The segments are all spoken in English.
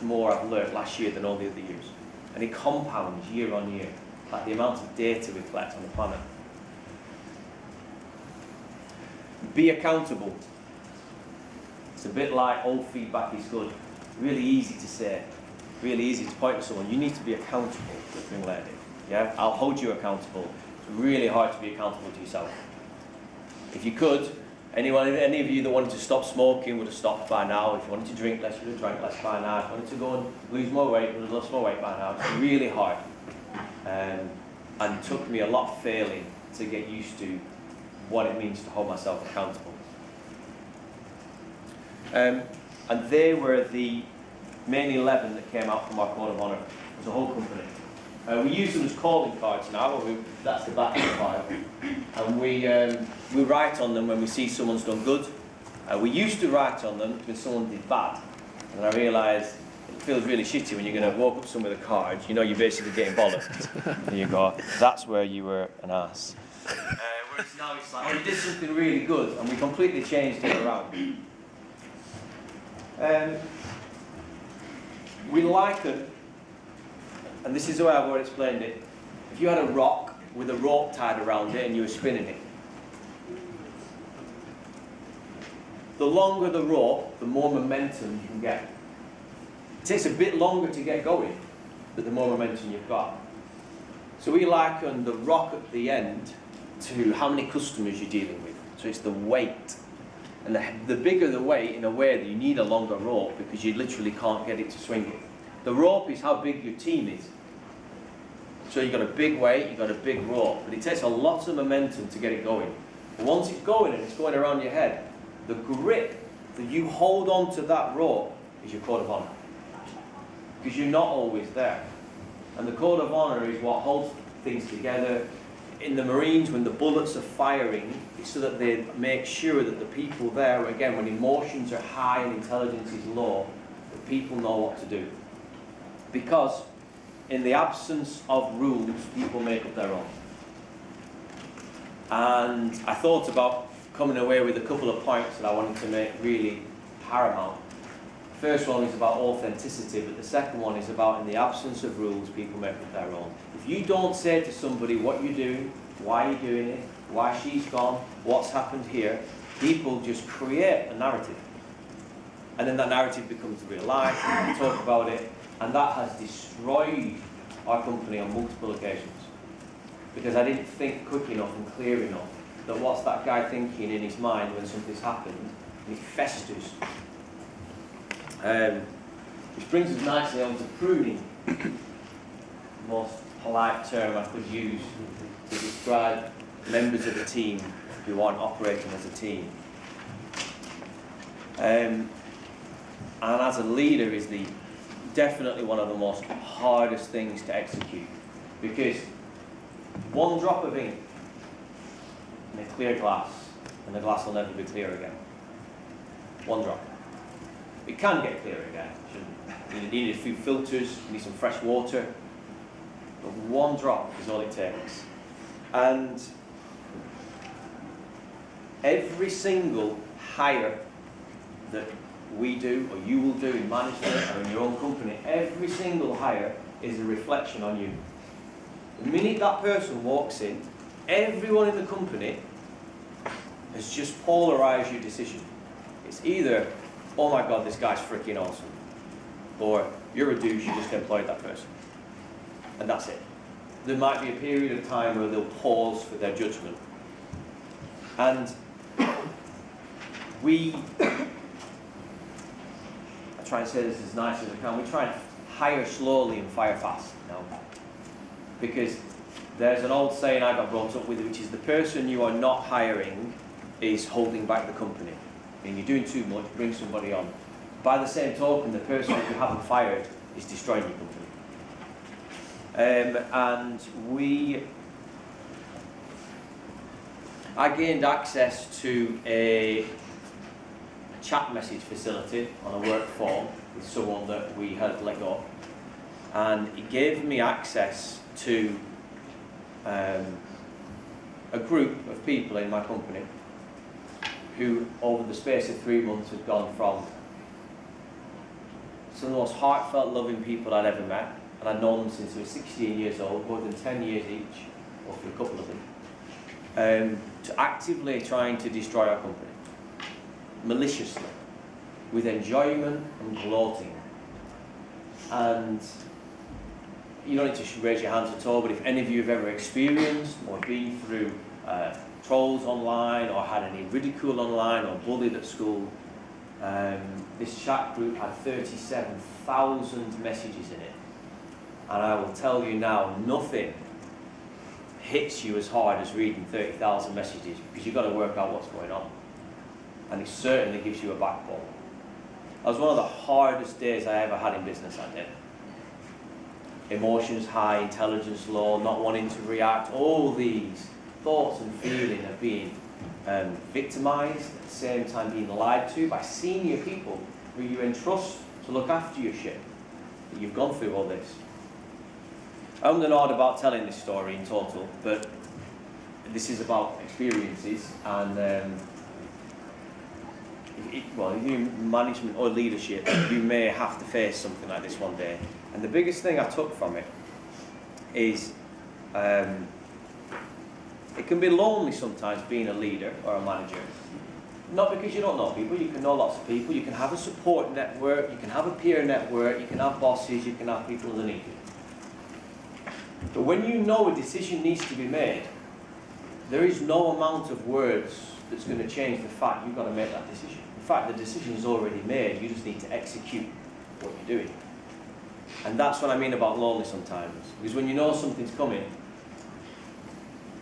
more I've learnt last year than all the other years. And it compounds year on year, like the amount of data we collect on the planet. Be accountable. It's a bit like all feedback is good. Really easy to say, really easy to point to someone. You need to be accountable with being learning. Yeah, I'll hold you accountable. It's really hard to be accountable to yourself. If you could, any of you that wanted to stop smoking would have stopped by now. If you wanted to drink less, you would have drank less by now. If you wanted to go and lose more weight, you would have lost more weight by now. It's really hard. And it took me a lot of failing to get used to what it means to hold myself accountable. And they were the main 11 that came out from our code of honour as a whole company. We use them as calling cards now. That's the back of the file. And we write on them when we see someone's done good. We used to write on them when someone did bad. And I realised it feels really shitty when you're going to walk up to someone with a card. You know you're basically getting bollocked. And you go, that's where you were an ass. Whereas now it's like, oh, you did something really good. And we completely changed it around. We liken, and this is the way I've already explained it, if you had a rock with a rope tied around it and you were spinning it, the longer the rope, the more momentum you can get. It takes a bit longer to get going, but the more momentum you've got. So we liken the rock at the end to how many customers you're dealing with. So it's the weight. And the bigger the weight, in a way, that you need a longer rope because you literally can't get it to swing it. The rope is how big your team is. So you've got a big weight, you've got a big rope, but it takes a lot of momentum to get it going. But once it's going and it's going around your head, the grip that you hold on to that rope is your code of honour. Because you're not always there. And the code of honour is what holds things together. In the Marines, when the bullets are firing, it's so that they make sure that the people there, again, when emotions are high and intelligence is low, the people know what to do. Because in the absence of rules, people make up their own. And I thought about coming away with a couple of points that I wanted to make really paramount. The first one is about authenticity, but the second one is about in the absence of rules, people make up their own. If you don't say to somebody what you're doing, why you're doing it, why she's gone, what's happened here, people just create a narrative. And then that narrative becomes real life, and we talk about it, and that has destroyed our company on multiple occasions. Because I didn't think quick enough and clear enough that what's that guy thinking in his mind when something's happened, and it festers. Which brings us nicely on to pruning. The most polite term I could use to describe members of a team who aren't operating as a team. And as a leader is definitely one of the most hardest things to execute, because one drop of ink in a clear glass and the glass will never be clear again. One drop. It can get clear again. You need a few filters, you need some fresh water, but one drop is all it takes. And every single hire that we do, or you will do in management or in your own company, every single hire is a reflection on you. The minute that person walks in, everyone in the company has just polarised your decision. It's either, oh my God, this guy's freaking awesome, or you're a douche, you just employed that person. And that's it. There might be a period of time where they'll pause for their judgment. And I try and say this as nice as I can, we try and hire slowly and fire fast, you know? Because there's an old saying I got brought up with, which is the person you are not hiring is holding back the company. And you're doing too much, bring somebody on. By the same token, the person that you haven't fired is destroying your company. I gained access to a chat message facility on a work form with someone that we had let go, and it gave me access to a group of people in my company who over the space of 3 months had gone from some of the most heartfelt, loving people I'd ever met, and I'd known them since they were 16 years old, more than 10 years each, or for a couple of them, to actively trying to destroy our company, maliciously, with enjoyment and gloating. And you don't need to raise your hands at all, but if any of you have ever experienced or been through trolls online, or had any ridicule online, or bullied at school, this chat group had 37,000 messages in it. And I will tell you now, nothing hits you as hard as reading 30,000 messages, because you've got to work out what's going on. And it certainly gives you a backbone. That was one of the hardest days I ever had in business, that day. Emotions high, intelligence low, not wanting to react, all these thoughts and feeling of being victimised, at the same time being lied to by senior people who you entrust to look after your ship, that you've gone through all this. I'm not about telling this story in total, but this is about experiences, and well, if you're in management or leadership, you may have to face something like this one day. And the biggest thing I took from it is it can be lonely sometimes being a leader or a manager. Not because you don't know people, you can know lots of people, you can have a support network, you can have a peer network, you can have bosses, you can have people underneath you. But when you know a decision needs to be made, there is no amount of words that's going to change the fact you've got to make that decision. In fact, the decision is already made, you just need to execute what you're doing. And that's what I mean about lonely sometimes. Because when you know something's coming,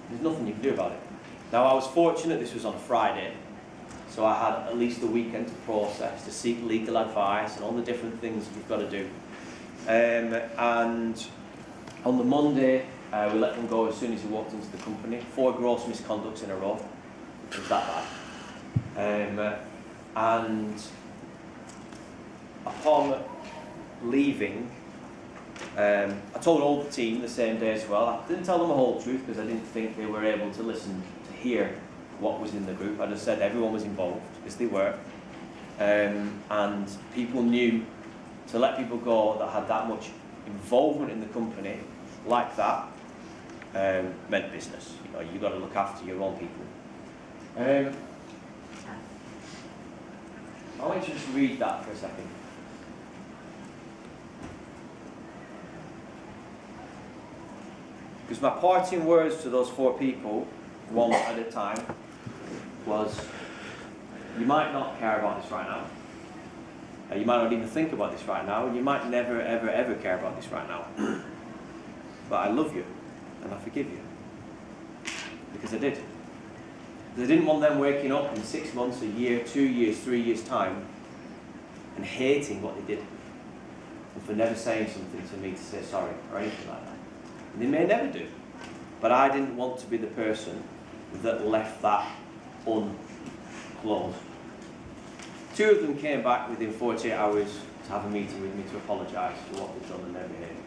there's nothing you can do about it. Now, I was fortunate this was on a Friday, so I had at least a weekend to process, to seek legal advice and all the different things you've got to do. And on the Monday, we let them go as soon as he walked into the company. 4 gross misconducts in a row. It was that bad. And upon leaving, I told all the team the same day as well. I didn't tell them the whole truth because I didn't think they were able to listen to hear what was in the group. I just said everyone was involved, because they were. And people knew to let people go that had that much involvement in the company like that meant business. You know, you've got to look after your own people. I want you to just read that for a second. Because my parting words to those 4 people, one at a time, was, you might not care about this right now. You might not even think about this right now, and you might never, ever, ever care about this right now. But I love you, and I forgive you. Because I did. Because I didn't want them waking up in 6 months, a year, 2 years, 3 years' time, and hating what they did. And for never saying something to me to say sorry, or anything like that. And they may never do. But I didn't want to be the person that left that unclosed. 2 of them came back within 48 hours to have a meeting with me to apologise for what they've done and their behaviour.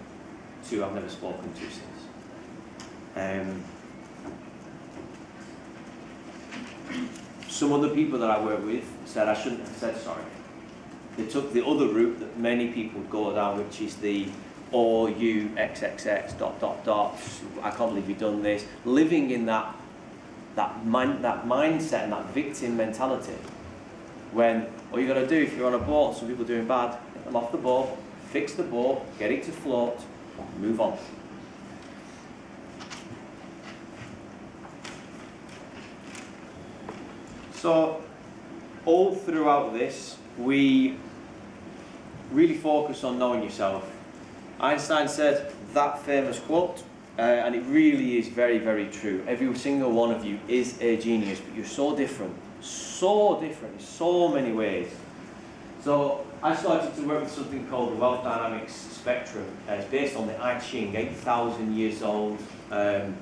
2 I've never spoken to since. Some other people that I work with said I shouldn't have said sorry. They took the other route that many people go down, which is the or you XXX ... I can't believe you've done this. Living in that mindset and that victim mentality. When all you got to do, if you're on a boat, some people are doing bad, get them off the boat, fix the boat, get it to float, move on. So, all throughout this, we really focus on knowing yourself. Einstein said that famous quote, and it really is very, very true. Every single one of you is a genius, but you're so different in so many ways. So I started to work with something called the Wealth Dynamics Spectrum. It's based on the I Ching, 8,000 years old, and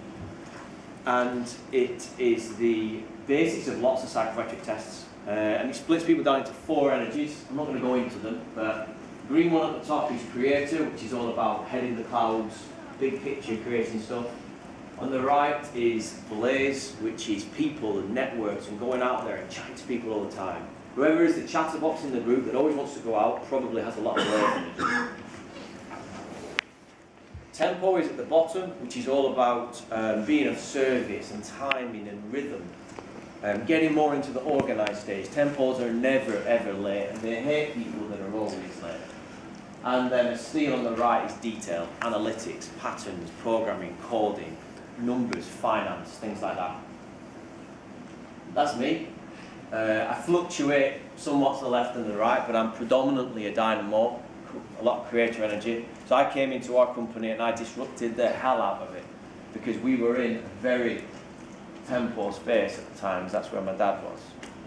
it is the basis of lots of psychometric tests, and it splits people down into 4 energies. I'm not going to go into them, but the green one at the top is creator, which is all about head in the clouds, big picture, creating stuff. On the right is blaze, which is people and networks and going out there and chatting to people all the time. Whoever is the chatterbox in the group that always wants to go out probably has a lot of work in it. Tempo is at the bottom, which is all about being of service and timing and rhythm. Getting more into the organised stage. Tempos are never ever late, and they hate people that are always late. And then a steel on the right is detail, analytics, patterns, programming, coding, numbers, finance, things like that. That's me. I fluctuate somewhat to the left and the right, but I'm predominantly a dynamo, a lot of creative energy. So I came into our company and I disrupted the hell out of it, because we were in a very tempo space at the time. That's where my dad was.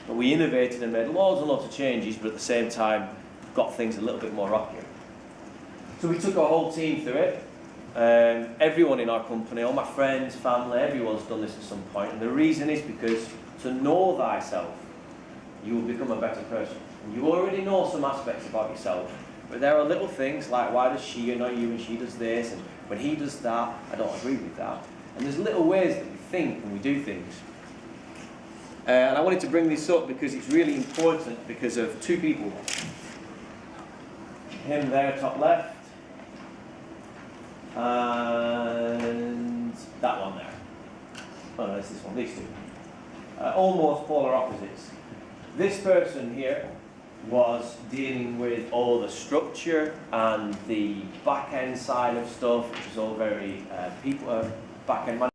But we innovated and made loads and loads of changes, but at the same time got things a little bit more rockier. So we took our whole team through it. Everyone in our company, all my friends, family, everyone's done this at some point. And the reason is because to know thyself, you will become a better person. And you already know some aspects about yourself, but there are little things like, why does she annoy you when she does this, and when he does that, I don't agree with that. And there's little ways that we think when we do things. And I wanted to bring this up because it's really important because of two people. Him there, top left, and that one there. Oh no, it's this one, these two. Almost polar opposites. This person here was dealing with all the structure and the back-end side of stuff, which is all very back-end management.